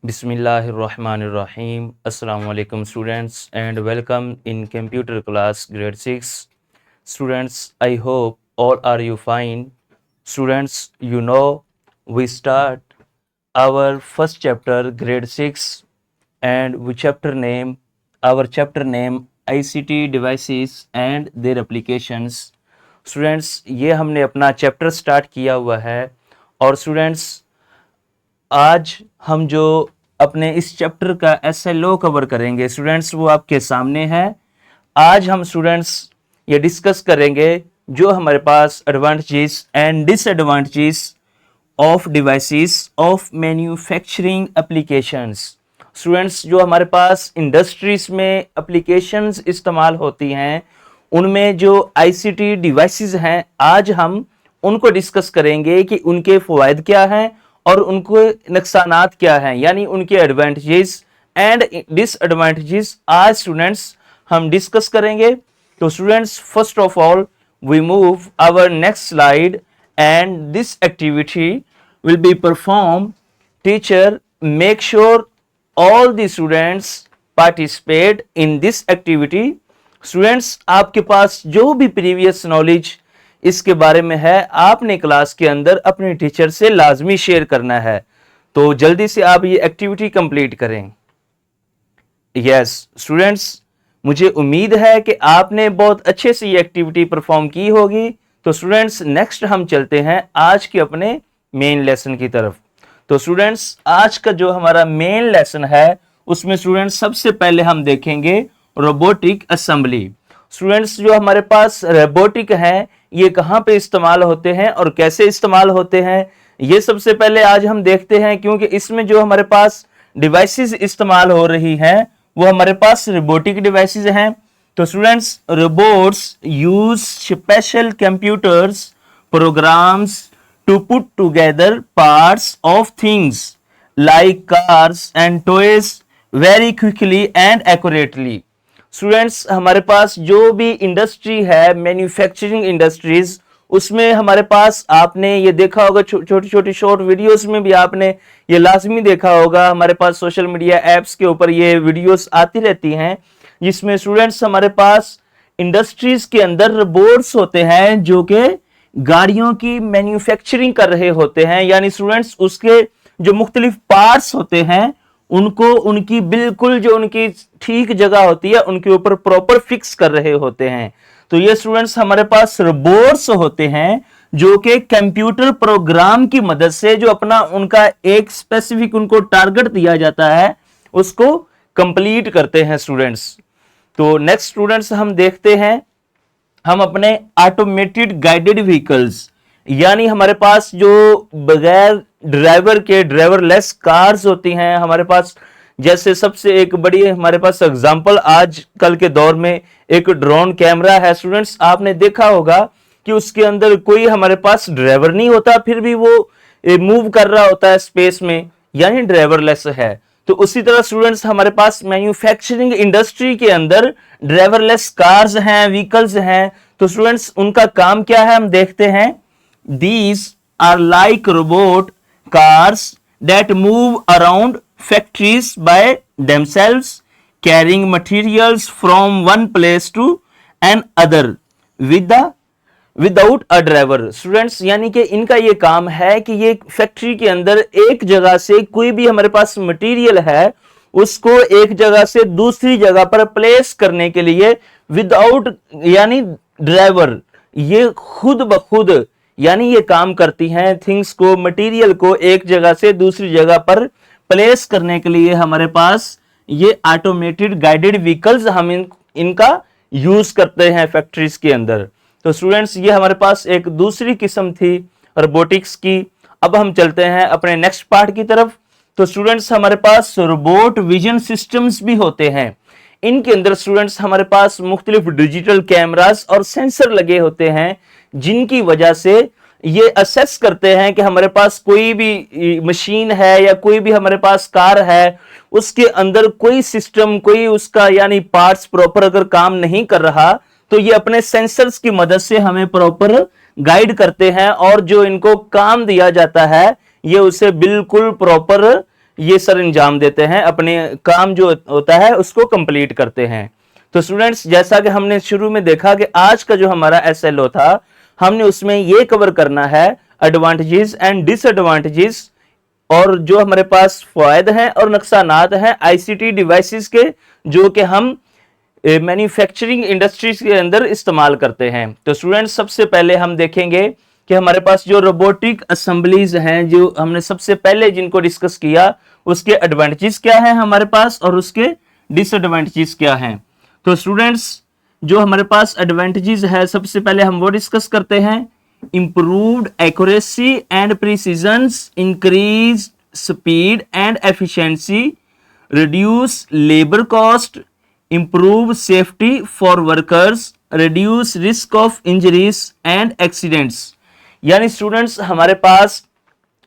Bismillahirrahmanirrahim. Assalamu alaikum students and welcome in computer class grade 6. Students, I hope all are you fine. Students, we start our first chapter grade 6 and our chapter name ICT devices and their applications. Students, ये हमने अपना chapter start किया हुआ है और students आज हम जो अपने इस चैप्टर का एसएलओ कवर करेंगे स्टूडेंट्स वो आपके सामने है। आज हम स्टूडेंट्स ये डिस्कस करेंगे जो हमारे पास advantages and disadvantages of devices of manufacturing applications. Students जो हमारे पास इंडस्ट्रीज में एप्लीकेशंस इस्तेमाल होती हैं उनमें जो आईसीटी डिवाइसेस हैं आज हम उनको डिस्कस करेंगे कि उनके फ़वाइद क्या हैं और उनको नुकसानात क्या हैं, यानी उनके एडवांटेजेस एंड डिसएडवांटेजेस आज स्टूडेंट्स हम डिस्कस करेंगे। तो students first of all we move our next slide and this activity will be perform. Teacher make sure all the students participate in this activity. Students आपके पास जो भी previous knowledge इसके बारे में है आपने क्लास के अंदर अपने टीचर से लाजमी शेयर करना है, तो जल्दी से आप ये एक्टिविटी कंप्लीट करें। यस स्टूडेंट्स, मुझे उम्मीद है कि आपने बहुत अच्छे से ये एक्टिविटी परफॉर्म की होगी। तो स्टूडेंट्स नेक्स्ट हम चलते हैं आज के अपने मेन लेसन की तरफ। तो स्टूडेंट्स आज का जो हमारा मेन लेसन है उसमें स्टूडेंट्स सबसे पहले हम देखेंगे रोबोटिक असेंबली। स्टूडेंट्स जो हमारे पास रोबोटिक है ये कहाँ पे इस्तेमाल होते हैं और कैसे इस्तेमाल होते हैं ये सबसे पहले आज हम देखते हैं, क्योंकि इसमें जो हमारे पास डिवाइसेस इस्तेमाल हो रही हैं वो हमारे पास रोबोटिक डिवाइसेस हैं। तो students robots use special computers programs to put together parts of things like cars and toys very quickly and accurately. Students हमारे पास जो भी इंडस्ट्री है मैन्युफैक्चरिंग इंडस्ट्रीज उसमें हमारे पास आपने ये देखा होगा छोटी छोटी शॉर्ट वीडियोस में भी आपने ये लाजमी देखा होगा, हमारे पास सोशल मीडिया एप्स के ऊपर ये वीडियोस आती रहती हैं जिसमें स्टूडेंट्स हमारे पास इंडस्ट्रीज के अंदर रोबोट्स होते हैं जो कि गाड़ियों की मैन्युफैक्चरिंग कर रहे होते हैं, यानी स्टूडेंट्स उसके जो मुख्तलिफ पार्ट्स होते हैं उनको उनकी बिल्कुल जो उनकी ठीक जगह होती है उनके ऊपर प्रॉपर फिक्स कर रहे होते हैं। तो ये स्टूडेंट्स हमारे पास रोबोट्स होते हैं जो कि कंप्यूटर प्रोग्राम की मदद से जो अपना उनका एक स्पेसिफिक उनको टारगेट दिया जाता है उसको कंप्लीट करते हैं स्टूडेंट्स। तो नेक्स्ट स्टूडेंट्स हम देखते हैं हम अपने ऑटोमेटेड गाइडेड व्हीकल्स, यानी हमारे पास जो बगैर ड्राइवर के ड्राइवरलेस कार्स होती हैं हमारे पास, जैसे सबसे एक बड़ी हमारे पास एग्जांपल आज कल के दौर में एक ड्रोन कैमरा है। स्टूडेंट्स आपने देखा होगा कि उसके अंदर कोई हमारे पास ड्राइवर नहीं होता फिर भी वो मूव कर रहा होता है स्पेस में, यानी ड्राइवरलेस है। तो उसी तरह स्टूडेंट्स हमारे पास मैन्युफैक्चरिंग इंडस्ट्री के अंदर ड्राइवरलेस कार्स हैं व्हीकल्स हैं। तो स्टूडेंट्स उनका काम क्या है हम देखते हैं। These are like robot cars that move around factories by themselves, carrying materials from one place to another without a driver. Students यानी कि इनका ये काम है कि ये फैक्ट्री के अंदर एक जगह से कोई भी हमारे पास मटेरियल है उसको एक जगह से दूसरी जगह पर प्लेस करने के लिए विदाउट यानी ड्राइवर ये खुद ब खुद यानी ये काम करती हैं थिंग्स को मटेरियल को एक जगह से दूसरी जगह पर प्लेस करने के लिए हमारे पास ये ऑटोमेटेड गाइडेड व्हीकल्स हम इनका यूज करते हैं फैक्ट्रीज के अंदर। तो स्टूडेंट्स ये हमारे पास एक दूसरी किस्म थी रोबोटिक्स की। अब हम चलते हैं अपने नेक्स्ट पार्ट की तरफ। तो स्टूडेंट्स हमारे पास रोबोट विजन सिस्टम्स भी होते हैं। इनके अंदर स्टूडेंट्स हमारे पास मुख्तलिफ डिजिटल कैमरास और सेंसर लगे होते हैं जिनकी वजह से ये असेस करते हैं कि हमारे पास कोई भी मशीन है या कोई भी हमारे पास कार है उसके अंदर कोई सिस्टम कोई उसका यानी पार्ट्स प्रॉपर अगर काम नहीं कर रहा तो ये अपने सेंसर्स की मदद से हमें प्रॉपर गाइड करते हैं और जो इनको काम दिया जाता है ये उसे बिल्कुल प्रॉपर ये सर अंजाम देते हैं, अपने काम जो होता है उसको कंप्लीट करते हैं। तो स्टूडेंट्स, जैसा कि हमने शुरू में देखा कि आज का जो हमारा SLO था, हमने उसमें ये कवर करना है एडवांटेजेस एंड डिसएडवांटेजेस, और जो हमारे पास फायदे हैं और नुकसानात हैं ICT डिवाइसेस के, जो कि हम मैन्युफैक्चरिंग इंडस्ट्रीज के अंदर इस्तेमाल करते हैं। तो स्टूडेंट्स, सबसे पहले हम देखेंगे कि हमारे पास जो रोबोटिक असेंबलीज हैं, जो हमने सबसे पहले जिनको डिस्कस किया, उसके एडवांटेजेस क्या हैं हमारे पास और उसके डिसएडवांटेजेस क्या हैं। तो स्टूडेंट्स, जो हमारे पास एडवांटेजेस है, सबसे पहले हम वो डिस्कस करते हैं। Improved accuracy and precision, increase speed and efficiency, reduce labour cost, improve safety for workers, reduce risk of injuries and accidents। यानी स्टूडेंट्स, हमारे पास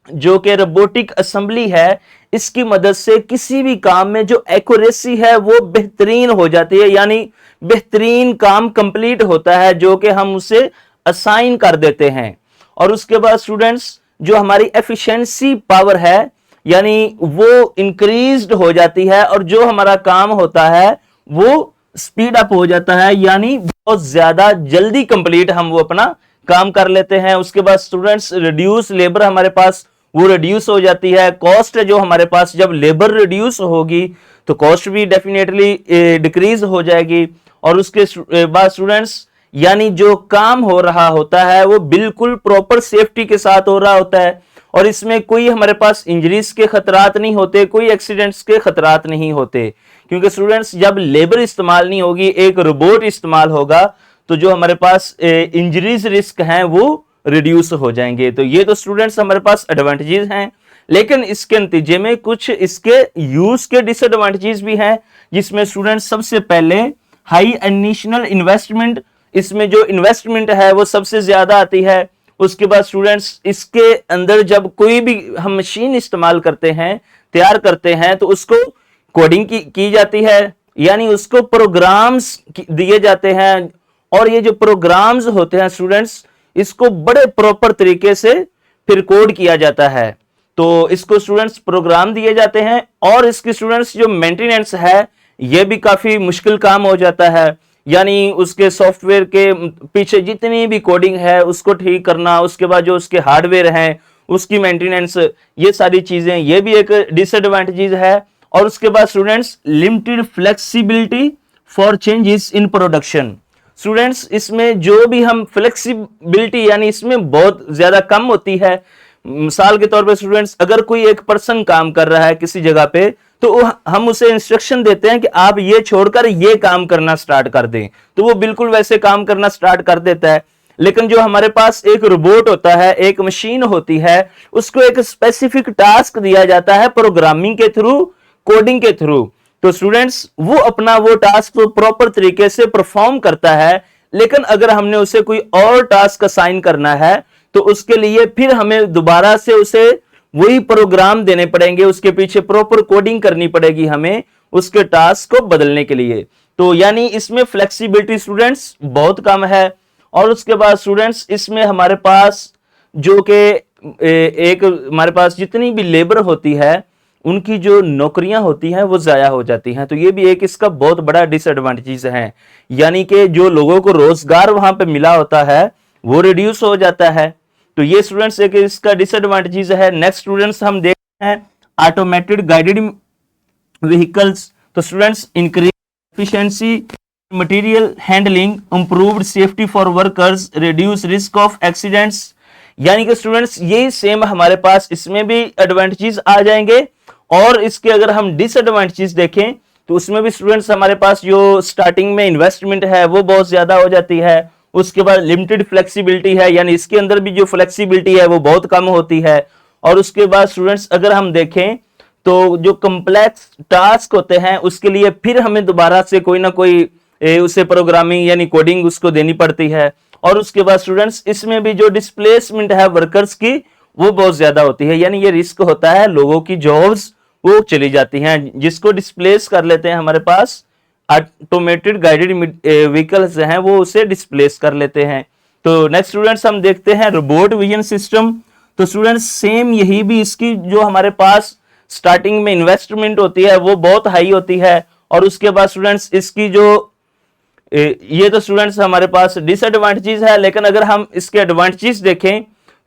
जो कि रोबोटिक असेंबली है, इसकी मदद से किसी भी काम में जो एक्यूरेसी है वो बेहतरीन हो जाती है, यानी बेहतरीन काम कंप्लीट होता है जो कि हम उसे असाइन कर देते हैं। और उसके बाद स्टूडेंट्स, जो हमारी एफिशिएंसी पावर है, यानी वो इंक्रीज्ड हो जाती है, और जो हमारा काम होता है वो स्पीड अप हो जाता है, यानी बहुत ज्यादा जल्दी कंप्लीट हम वो अपना काम कर लेते हैं। उसके बाद स्टूडेंट्स, रिड्यूस लेबर हमारे पास वो रिड्यूस हो जाती है। कॉस्ट जो हमारे पास, जब लेबर रिड्यूस होगी तो कॉस्ट भी डेफिनेटली डिक्रीज हो जाएगी। और उसके बाद स्टूडेंट्स, यानी जो काम हो रहा होता है वो बिल्कुल प्रॉपर सेफ्टी के साथ हो रहा होता है, और इसमें कोई हमारे पास इंजरीज के खतरात नहीं होते, कोई एक्सीडेंट्स के खतरात नहीं होते, क्योंकि स्टूडेंट्स, जब लेबर इस्तेमाल नहीं होगी, एक रोबोट इस्तेमाल होगा, तो जो हमारे पास इंजरीज रिस्क हैं वो रिड्यूस हो जाएंगे। तो ये तो स्टूडेंट्स हमारे पास एडवांटेजेस हैं, लेकिन इसके नतीजे में कुछ इसके यूज के डिसएडवांटेजेस भी हैं, जिसमें स्टूडेंट्स सबसे पहले हाई इनिशियल इन्वेस्टमेंट, इसमें जो इन्वेस्टमेंट है वो सबसे ज्यादा आती है। उसके बाद स्टूडेंट्स, इसके अंदर जब कोई भी हम मशीन इस्तेमाल करते हैं, तैयार करते हैं, तो उसको कोडिंग की जाती है, यानी उसको प्रोग्राम्स दिए जाते हैं, और ये जो प्रोग्राम्स होते हैं स्टूडेंट्स, इसको बड़े प्रॉपर तरीके से फिर कोड किया जाता है। तो इसको स्टूडेंट्स प्रोग्राम दिए जाते हैं, और इसकी स्टूडेंट्स जो मेंटेनेंस है, ये भी काफी मुश्किल काम हो जाता है, यानी उसके सॉफ्टवेयर के पीछे जितनी भी कोडिंग है उसको ठीक करना, उसके बाद जो उसके हार्डवेयर हैं उसकी मेंटेनेंस, ये सारी चीजें, ये भी एक डिसएडवांटेज है। और उसके बाद students, limited flexibility for changes in production. Students, इसमें जो भी हम फ्लेक्सिबिलिटी, यानी इसमें बहुत ज्यादा कम होती है। मिसाल के तौर पे स्टूडेंट्स, अगर कोई एक पर्सन काम कर रहा है किसी जगह पे, तो हम उसे इंस्ट्रक्शन देते हैं कि आप ये छोड़कर ये काम करना स्टार्ट कर दें, तो वो बिल्कुल वैसे काम करना स्टार्ट कर देता है। लेकिन जो हमारे पास एक रोबोट होता है, एक मशीन होती है, उसको एक स्पेसिफिक टास्क दिया जाता है प्रोग्रामिंग के थ्रू, कोडिंग के थ्रू। तो स्टूडेंट्स, वो अपना वो टास्क तो प्रॉपर तरीके से परफॉर्म करता है, लेकिन अगर हमने उसे कोई और टास्क असाइन करना है, तो उसके लिए फिर हमें दोबारा से उसे वही प्रोग्राम देने पड़ेंगे, उसके पीछे प्रॉपर कोडिंग करनी पड़ेगी हमें उसके टास्क को बदलने के लिए। तो यानी इसमें फ्लेक्सिबिलिटी स्टूडेंट्स बहुत कम है। और उसके बाद स्टूडेंट्स, इसमें हमारे पास जो कि एक हमारे पास जितनी भी लेबर होती है, उनकी जो नौकरियां होती हैं वो जाया हो जाती हैं। तो ये भी एक इसका बहुत बड़ा डिसएडवांटेज है, यानी कि जो लोगों को रोजगार वहां पे मिला होता है वो रिड्यूस हो जाता है। तो ये स्टूडेंट्स एक इसका डिसएडवांटेज है। नेक्स्ट स्टूडेंट्स, हम देखते हैं ऑटोमेटेड गाइडेड व्हीकल्स। तो students, increase efficiency, material handling, improved safety for workers, reduce risk of accidents. यानी कि स्टूडेंट्स, ये सेम हमारे पास इसमें भी एडवांटेजेस आ जाएंगे। और इसके अगर हम डिसएडवांटेजेस देखें, तो उसमें भी स्टूडेंट्स हमारे पास जो स्टार्टिंग में इन्वेस्टमेंट है वो बहुत ज्यादा हो जाती है। उसके बाद लिमिटेड फ्लेक्सिबिलिटी है, यानी इसके अंदर भी जो फ्लेक्सिबिलिटी है वो बहुत कम होती है। और उसके बाद स्टूडेंट्स, अगर हम देखें तो जो कॉम्प्लेक्स टास्क होते हैं उसके लिए फिर हमें दोबारा से कोई ना कोई उसे प्रोग्रामिंग यानी कोडिंग उसको देनी पड़ती है। और उसके बाद स्टूडेंट्स, इसमें भी जो डिस्प्लेसमेंट है वर्कर्स की वो बहुत ज्यादा होती है, यानी ये रिस्क होता है लोगों की जॉब्स वो चली जाती हैं, जिसको डिस्प्लेस कर लेते हैं हमारे पास ऑटोमेटेड गाइडेड व्हीकल्स हैं, वो उसे डिस्प्लेस कर लेते हैं। तो नेक्स्ट स्टूडेंट्स, हम देखते हैं रोबोट विजन सिस्टम। तो स्टूडेंट्स, सेम यही भी इसकी जो हमारे पास स्टार्टिंग में इन्वेस्टमेंट होती है वो बहुत हाई होती है, और उसके बाद स्टूडेंट्स इसकी जो ये तो स्टूडेंट्स हमारे पास डिसएडवांटेजेस है, लेकिन अगर हम इसके एडवांटेजेस देखें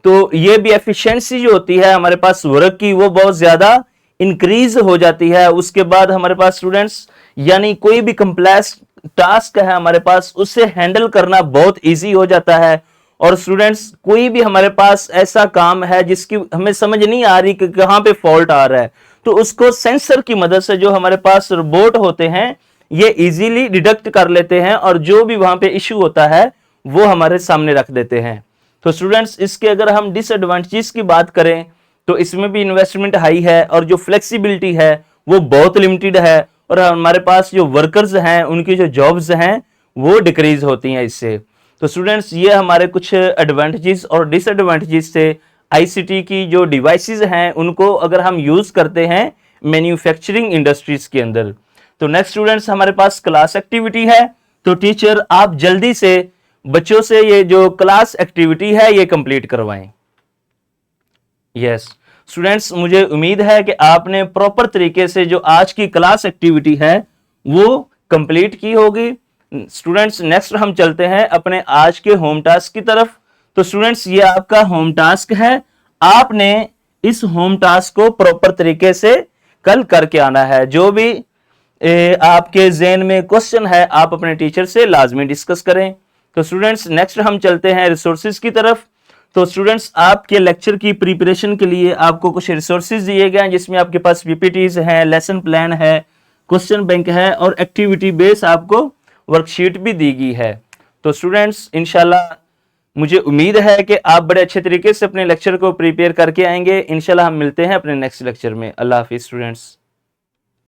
तो ये भी एफिशिएंसी जो होती है हमारे पास वर्क की वो बहुत ज्यादा इंक्रीज हो जाती है। उसके बाद हमारे पास स्टूडेंट्स यानी कोई भी कम्प्लेक्स टास्क है हमारे पास उसे हैंडल करना बहुत इजी हो जाता है। और स्टूडेंट्स कोई भी हमारे पास ऐसा काम है जिसकी हमें समझ नहीं आ रही कि कहां पे फॉल्ट आ रहा है, तो उसको सेंसर की मदद से जो हमारे पास रोबोट होते हैं ये इजीली डिटेक्ट कर लेते हैं और जो भी वहां पे इश्यू होता है वो हमारे सामने रख देते हैं। तो स्टूडेंट्स इसके अगर हम डिसएडवांटेजेस की बात करें तो इसमें भी इन्वेस्टमेंट हाई है और जो फ्लेक्सिबिलिटी है वो बहुत लिमिटेड है, और हमारे पास जो वर्कर्स हैं उनकी जो जॉब्स हैं वो डिक्रीज होती हैं इससे। तो स्टूडेंट्स ये हमारे कुछ एडवांटेजेस और डिसएडवांटेजेस थे आईसीटी की जो डिवाइसेस हैं उनको अगर हम यूज करते हैं मैन्युफैक्चरिंग इंडस्ट्रीज के अंदर। तो नेक्स्ट स्टूडेंट्स हमारे पास क्लास एक्टिविटी है, तो टीचर आप जल्दी से बच्चों से ये जो क्लास एक्टिविटी है ये कंप्लीट करवाएं। यस स्टूडेंट्स मुझे उम्मीद है कि आपने प्रॉपर तरीके से जो आज की क्लास एक्टिविटी है वो कंप्लीट की होगी। स्टूडेंट्स नेक्स्ट हम चलते हैं अपने आज के होम टास्क की तरफ। तो स्टूडेंट्स ये आपका होम टास्क है, आपने इस होम टास्क को प्रॉपर तरीके से कल करके आना है। जो भी आपके ज़हन में क्वेश्चन है आप अपने टीचर से लाजमी डिस्कस करें। तो स्टूडेंट्स नेक्स्ट हम चलते हैं रिसोर्सेज की तरफ। तो स्टूडेंट्स आपके लेक्चर की प्रिपरेशन के लिए आपको कुछ रिसोर्सेज दिए गए हैं जिसमें आपके पास पीपीटीज है, लेसन प्लान है, क्वेश्चन बैंक है और एक्टिविटी बेस आपको वर्कशीट भी दी गई है। तो स्टूडेंट्स इंशाल्लाह मुझे उम्मीद है कि आप बड़े अच्छे तरीके से अपने लेक्चर को प्रिपेयर करके आएंगे। इंशाल्लाह हम मिलते हैं अपने नेक्स्ट लेक्चर में। अल्लाह हाफिज स्टूडेंट्स।